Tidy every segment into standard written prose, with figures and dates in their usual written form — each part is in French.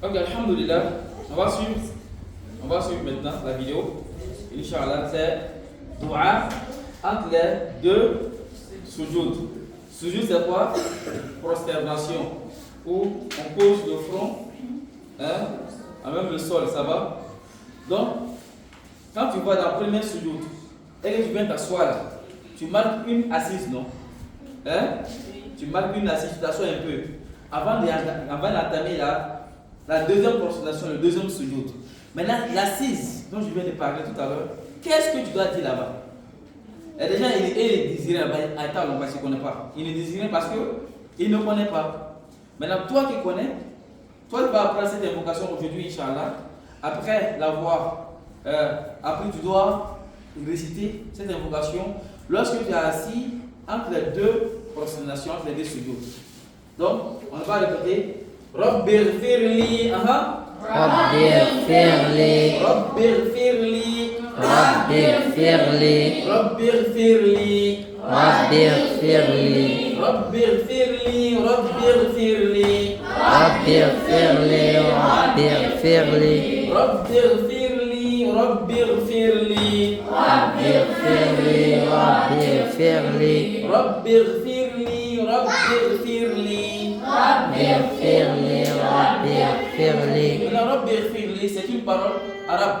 Ok, alhamdulillah, on va suivre maintenant la vidéo. Inch'Allah, c'est dua entre les deux sujoud. Sujoud, c'est quoi? Prosternation, où on pose le front, à même le sol, ça va? Donc, quand tu vas dans le premier sujoud et que tu viens t'asseoir là, tu marques une assise, non? Tu marques une assise, tu t'assois un peu. Avant d'entamer la deuxième prosternation, le deuxième sujoud. Maintenant, l'assise dont je viens de parler tout à l'heure, qu'est-ce que tu dois dire là-bas? Et déjà, il est désiré là-bas, parce qu'il ne connaît pas. Il est désiré parce qu'il ne connaît pas. Maintenant, toi qui connais, toi tu vas apprendre cette invocation aujourd'hui, Inch'Allah. Après l'avoir, après tu dois réciter cette invocation lorsque tu es assis entre les deux prosternations, entre les deux sujoud. Donc, on va répéter. Rabbi ighfirli, Rabbi ighfirli, Rabbi ighfirli, Rabbi ighfirli, Rabbi ighfirli, Rabbi ighfirli, Rabbi ighfirli, Rabbi ighfirli, Rabbi ighfirli, Rabbi ighfirli, Rabbi ighfirli, Rabbi ighfirli, Rabbi ighfirli, Rabbi ighfirli, Rabbi ighfirli, Rabbi ighfirli. Rabbi ighfirli, Rabbi ighfirli. Maintenant, Rabbi ighfirli, c'est une parole arabe.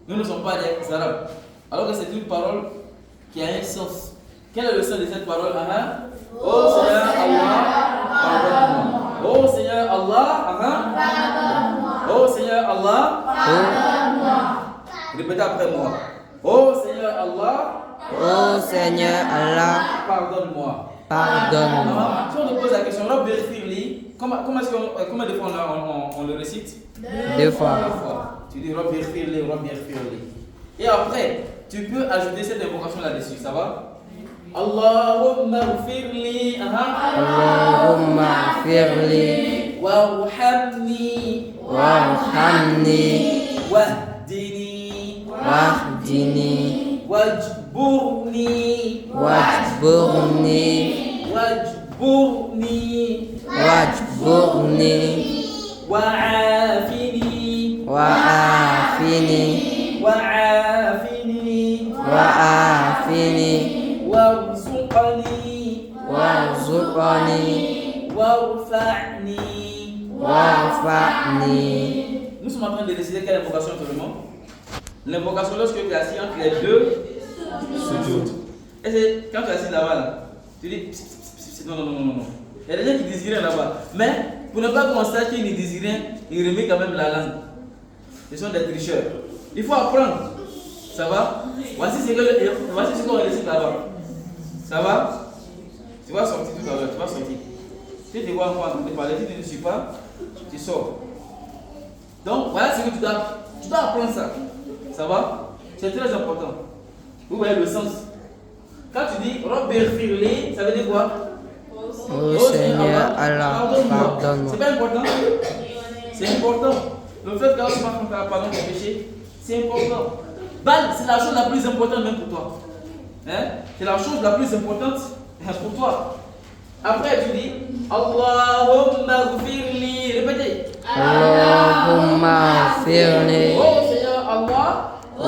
Nous ne sommes pas des arabes. Alors que c'est une parole qui a un sens. Quel est le sens de cette parole? Oh Seigneur Allah, pardonne-moi. Oh Seigneur Allah, oh Seigneur Allah, pardonne-moi. Répétez après moi. Oh Seigneur Allah, Ô Seigneur Allah, pardonne-moi. pardonne-moi. Si on te pose la question, Rabbi ighfirli, combien de fois on le récite? Deux fois. Tu dis Rabbi ighfirli, Rabbi ighfirli. Et après, tu peux ajouter cette invocation là-dessus, ça va? Allahumma ighfirli, Allahumma ighfirli, warhamni, warhamni, wahdini, wahdini, wajburni, wajburni, wajburni, wajburni, wa'afini, wa'afini, wa'afini, wa'afini, warzuqni, warzuqni, warfa'ni. warfa'ni. Nous sommes en train de décider quelle invocation seulement. L'invocation lorsque tu es assis entre les deux sujoud. Et c'est quand tu es assis là-bas, là, tu dis non, non, non, non, non. Il y a des gens qui disent rien là-bas. Mais pour ne pas qu'on sache qu'ils ne disent rien, ils remettent quand même la langue. Ce sont des tricheurs. Il faut apprendre. Ça va? Voici ce qu'on récite là-bas. Ça va? Tu vas sortir tout à l'heure, tu vas sortir. Si tu vois encore en train de parler, si tu ne suis pas, tu sors. Donc voilà ce que tu dois apprendre ça. Ça va? C'est très important. Vous voyez le sens. Quand tu dis Rabbi ighfirli, ça veut dire quoi? Ô Seigneur Allah, pardonne-moi. C'est pas important? C'est important. Le fait qu'Allah subhanahu wa ta'ala pardonne tes péchés, c'est important. C'est la chose la plus importante même pour toi. C'est la chose la plus importante pour toi. Après tu dis Allahumma ighfirli. Répétez. Allahumma ighfirli, Oh Seigneur Allah, ô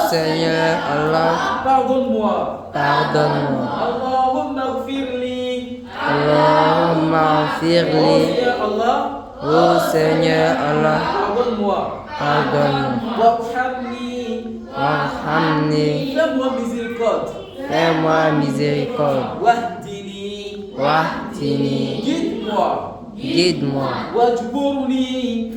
Seigneur Allah, pardonne-moi. pardonne-moi. Allahumma ighfirli. Allahumma Oh ighfirli, Seigneur Allah, ô Seigneur Allah, pardonne-moi. pardonne-moi. Warhamni. Warhamni, Fais-moi miséricorde. fais-moi miséricorde. Wahdini. Wahdini, Guide-moi. guide-moi. Wajburni.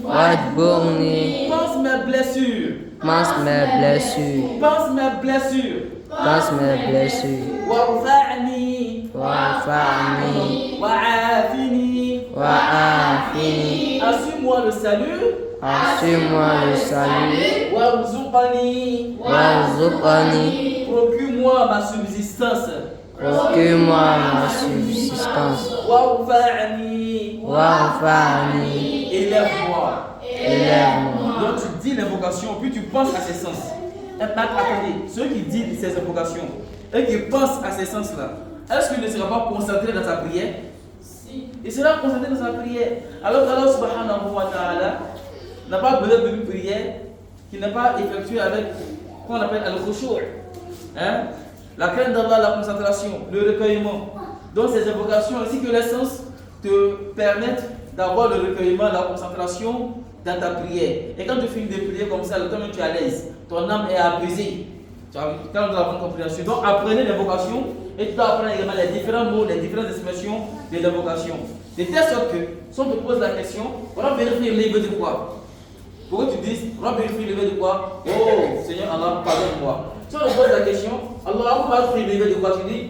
Wajburni, Pense mes blessures. pense mes blessures, Pense mes blessures. pense mes blessures. Warfa'ni. Warfa'ni, Wa'afini. wa'afini, Assure-moi le salut. assure-moi le salut. Warzuqani. Warzuqani, Procure-moi ma subsistance. procure-moi ma subsistance. Warfa'ni. Warfa'ni, Élève-moi. élève-moi. Donc tu dis l'invocation, puis tu penses à ses sens. Et attendez, ceux qui disent ces invocations et qui pensent à ces sens-là, est-ce qu'il ne sera pas concentré dans sa prière? Il sera concentré dans sa prière. Alors qu'Allah subhanahu wa ta'ala n'a pas besoin d'une prière qui n'est pas effectuée avec ce qu'on appelle al-khushu'. Hein? La crainte d'Allah, la concentration, le recueillement. Donc ces invocations ainsi que l'essence te permettent d'avoir le recueillement, la concentration dans ta prière. Et quand tu finis de prier comme ça, toi-même tu es à l'aise, ton âme est apaisée. Tu as quand tu as la bonne compréhension. Donc apprenez l'invocation et tu dois apprendre également les différents mots, les différentes expressions de l'invocation. De telle sorte que, si on te pose la question, on va vérifier le livre de quoi. Pourquoi tu dis, on va vérifier le livre de quoi? Oh Seigneur Allah, pardonne-moi. Si on te pose la question, Allah va vérifier le livre de quoi? Tu dis,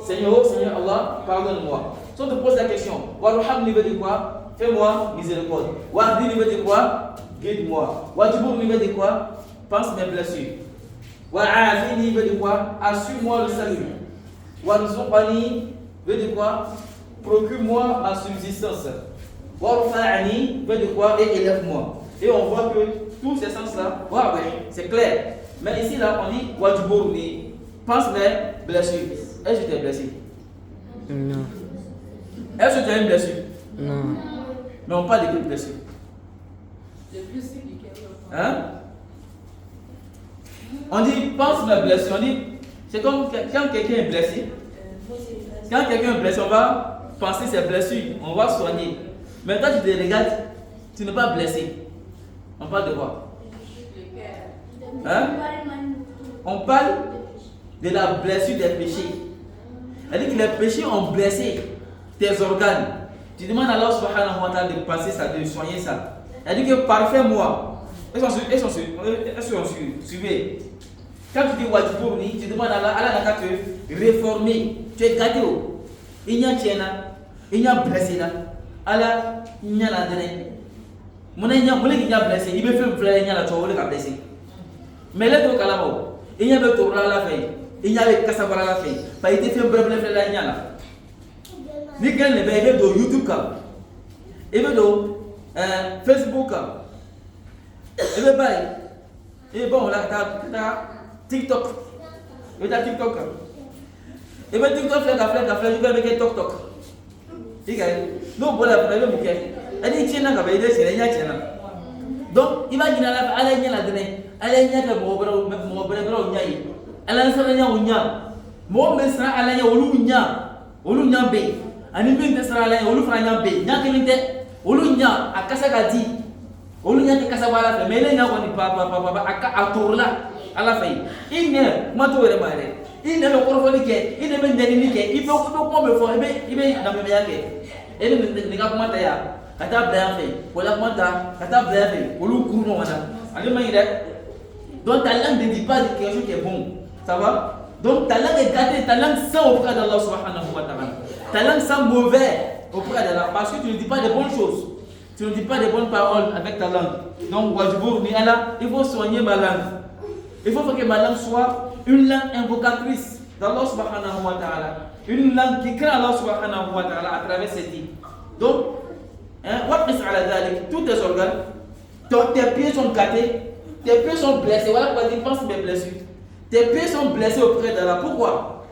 Seigneur Allah, pardonne-moi. Si on te pose la question, Warham livre de quoi? Fais-moi miséricorde. Wahdi livre de quoi? Guide-moi. Wajibur livre de quoi? Pense mes blessures. Wa'afi livre de quoi? Assure-moi le salut. Warzuqani veut de quoi? Procure-moi ma subsistance. Warfa'ani veut de quoi? Et élève-moi. Et on voit que tous ces sens-là, c'est clair. Mais ici, là, on dit Wajburni, pense mes blessures. Est-ce que tu es blessé? Non. Est-ce que tu as une blessure? Non. Mais on parle de quelle blessure? Hein? On dit pense mes blessures. On dit, c'est comme quand quelqu'un est blessé. Quand quelqu'un est blessé, on va penser ses blessures, on va soigner. Mais quand tu te regardes, tu n'es pas blessé. On parle de quoi? Hein? On parle de la blessure des péchés. C'est-à-dire que les péchés ont blessé tes organes. Tu demandes à Allah subhanahu wa ta'ala de passer ça, de soigner ça. C'est-à-dire que parfait-moi. Elles sont suivez. Quand tu dis Wajibur, tu demandes à Allah, Allah n'a qu'à te réformer. Tu es gâté. Il y a tiena, il y a blessé là. Allah, il y a la dernière. Mon il y a blessé, il me fait frère, il y a la tour, il a blessé. Mais là, tu as la mort. Il y a le tour là la feuille. Il y a le cassabara la feuille. Pas été fait bref là, il y a là. Ni quel ne veut de YouTube, il veut de Facebook, il veut pas. Et bon, là, tu as TikTok. Tu as TikTok. Et bien, TikTok, je vais avec un TokTok. Donc, voilà, vous avez elle dit tiens, donc, imagine la donner. Elle est niaque, elle a un salaire au nia. Mon mesra, elle a olu nia be. Animé de sera là, olu franya be. Niaque, olu nia, à Kasagadi. Olu nia de Kasabala, mais elle n'a pas à Tourla, à la fin. Il n'est pas tout le mal. Il n'est pas corrompu, il n'est pas déniqué, il peut pas me faire, il est dans le meilleur. Et le gars comment t'as kata blâme, voilà comment t'as kata blâme, ou le coup non allez m'aider. Donc ta langue ne dit pas quelque chose qui est bon, ça va? Donc ta langue est gâtée, ta langue sent auprès d'Allah subhanahu wa ta'ala. Ta langue sent mauvais auprès d'Allah parce que tu ne dis pas de bonnes choses, tu ne dis pas de bonnes paroles avec ta langue. Donc wajibur ni Allah, il faut soigner ma langue. Il faut que ma langue soit une langue invocatrice d'Allah subhanahu wa ta'ala. Une langue qui craint Allah subhanahu wa ta'ala à travers ses dits. Donc, tous tes organes, tes pieds sont gâtés, tes pieds sont blessés. Voilà pourquoi je pense mes blessures. Tes pieds sont blessés auprès d'Allah. Pourquoi?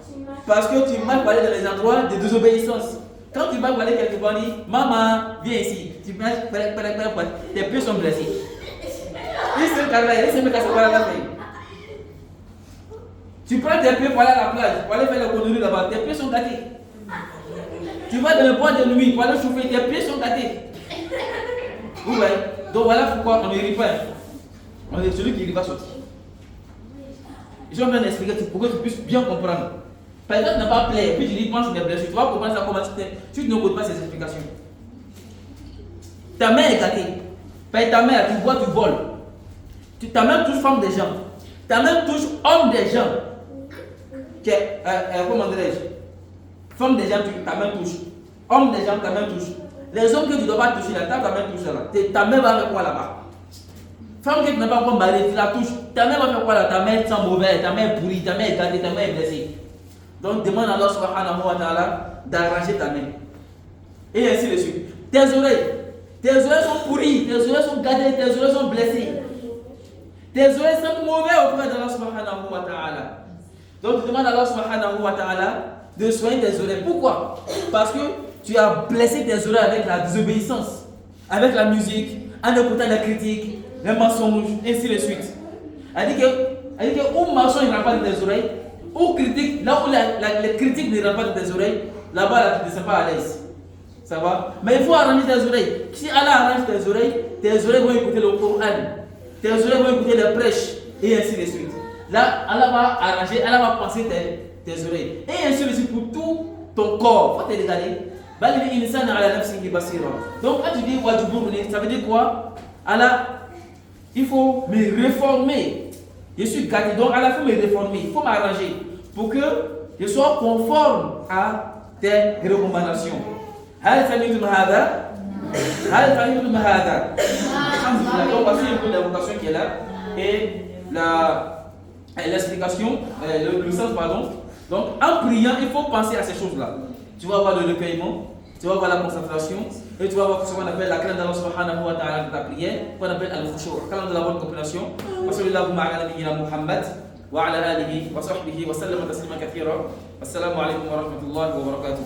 Parce que tu m'as parlé dans les endroits de désobéissance. Quand tu m'as parlé quelque part, dit maman, viens ici. Tu m'as tes pieds sont blessés. Il se met à la feuille. Tu prends tes pieds pour aller à la plage, pour aller faire la connerie là-bas, tes pieds sont gâtés. Tu vas dans le bois de nuit pour aller chauffer, tes pieds sont gâtés. Oui, donc voilà pourquoi on ne rit pas. On est celui qui rit va sortir. Je suis en train d'expliquer pour que tu puisses bien comprendre. Par exemple, tu n'as pas plaire, puis tu dis, pense des blessures. Tu vas comprendre ça comment tu n'écoutes pas ces explications. Ta main est gâtée. Par ta main, tu bois, tu voles. Ta main touche femme des gens. Ta main touche homme des gens. Comment dirais-je? Femme des gens, ta main touche. Homme des gens, ta main touche. Les hommes que tu ne dois pas toucher, là, ta main touche là. Ta main va faire quoi là-bas? Femme que tu n'as pas encore mariée, tu la touches. Ta main va faire quoi là? Ta main sent mauvais, ta main est pourrie, ta main est gâtée, ta main est blessée. Donc demande à Allah subhanahu wa ta'ala d'arranger ta main. Et ainsi de suite. Tes oreilles sont pourries, tes oreilles sont gâtées, tes oreilles sont blessées. Tes oreilles sont mauvais auprès d'Allah subhanahu wa ta'ala. Donc tu demandes à Allah subhanahu wa ta'ala de soigner tes oreilles. Pourquoi? Parce que tu as blessé tes oreilles avec la désobéissance, avec la musique, en écoutant la critique, les mensonges, ainsi de suite. Elle dit que où mensonge ne rentre pas dans tes oreilles, ou critique, là où les critiques ne rentrent pas dans tes oreilles, là-bas, tu ne te sens pas à l'aise. Ça va? Mais il faut arranger tes oreilles. Si Allah arrange tes oreilles vont écouter le Coran, tes oreilles vont écouter les prêches, et ainsi de suite. Là, Allah va arranger, Allah va passer tes oreilles. Et ainsi de suite pour tout ton corps. Il faut te regarder. Donc, quand tu dis Wajibourouni, ça veut dire quoi? Allah, il faut me réformer. Je suis gâté, donc Allah, il faut me réformer. Il faut m'arranger pour que je sois conforme à tes recommandations. Donc, voici un peu l'invocation qui est là. Et l'explication, le sens, pardon. Donc, en priant, il faut penser à ces choses-là. Tu vas avoir le recueillement, tu vas avoir la concentration, et tu vas avoir ce qu'on appelle la crainte d'Allah subhanahu wa ta'ala de ta prière, qu'on appelle al-khushu', crainte de la bonne compréhension. Wa sallallahu ala nabiyyina Muhammad wa ala alihi wa sahbihi wa sallama taslima kathira. Assalamu alaikum wa rahmatullahi wa barakatuh.